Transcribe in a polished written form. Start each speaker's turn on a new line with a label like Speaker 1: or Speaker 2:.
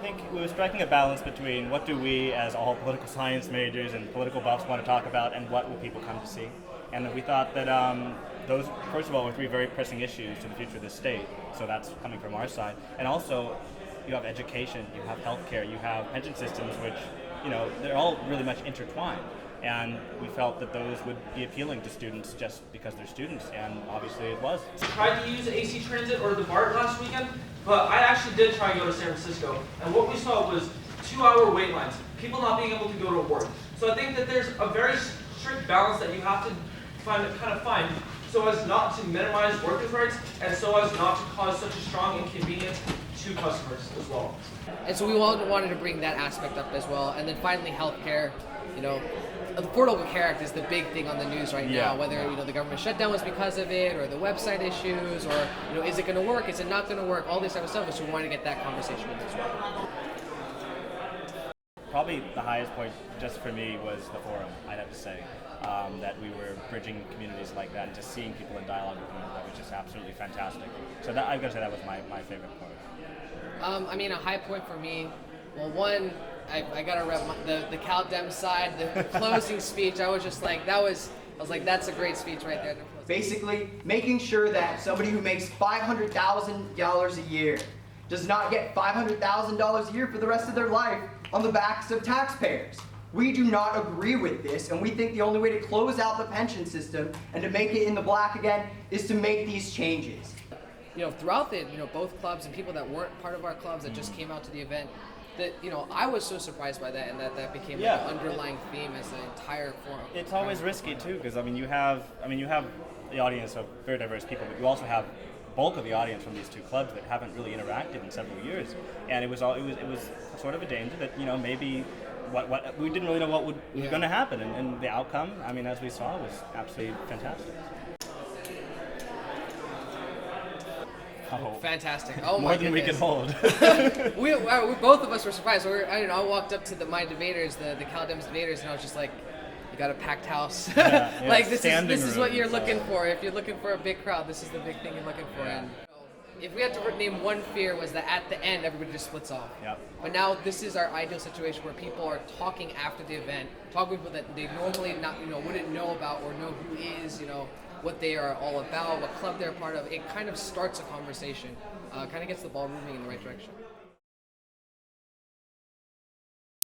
Speaker 1: think we were striking a balance between what do we, as all political science majors and political buffs, want to talk about, and what will people come to see. And we thought that those, first of all, were three very pressing issues to the future of the state. So that's coming from our side. And also, you have education, you have healthcare, you have pension systems, which, they're all really much intertwined. And we felt that those would be appealing to students just because they're students, and obviously it was.
Speaker 2: Tried to use AC Transit or the BART last weekend, but I actually did try to go to San Francisco, and what we saw was 2-hour wait lines, people not being able to go to work. So I think that there's a very strict balance that you have to find so as not to minimize workers' rights and so as not to cause such a strong inconvenience to customers as well.
Speaker 3: And so we wanted to bring that aspect up as well. And then finally, healthcare. Affordable Care Act is the big thing on the news right now. Whether the government shutdown was because of it, or the website issues, or is it going to work? Is it not going to work? All this type of stuff. So we wanted to get that conversation in as well.
Speaker 1: Probably the highest point, just for me, was the forum. I'd have to say that we were bridging communities like that, and just seeing people in dialogue with them. That was just absolutely fantastic. So I've got to say that was my favorite part.
Speaker 3: A high point for me. Well, one, I got to rep the Cal Dem side, the closing speech. I was like, that's a great speech right there.
Speaker 4: Basically, making sure that somebody who makes $500,000 a year does not get $500,000 a year for the rest of their life on the backs of taxpayers. We do not agree with this, and we think the only way to close out the pension system and to make it in the black again is to make these changes.
Speaker 3: Throughout both clubs and people that weren't part of our clubs that just came out to the event, that I was so surprised by that, and that became an underlying theme as the entire forum.
Speaker 1: It's always risky too, because you have the audience of very diverse people, but you also have bulk of the audience from these two clubs that haven't really interacted in several years, and it was sort of a danger that maybe what we didn't really know what was going to happen, and the outcome, as we saw, was absolutely fantastic. Oh.
Speaker 3: Fantastic! Oh
Speaker 1: More
Speaker 3: my
Speaker 1: than
Speaker 3: goodness.
Speaker 1: we can hold.
Speaker 3: we both of us were surprised. I walked up to my debaters, the Cal Dems debaters, and I was just like, "You got a packed house. Like this is what you're looking for. If you're looking for a big crowd, this is the big thing you're looking for."
Speaker 1: Yeah.
Speaker 3: And if we had to name one fear, was that at the end everybody just splits off.
Speaker 1: Yep.
Speaker 3: But now this is our ideal situation where people are talking after the event, talking with people that they normally wouldn't know about or know who is, what they are all about, what club they're a part of. It kind of starts a conversation, kind of gets the ball moving in the right direction.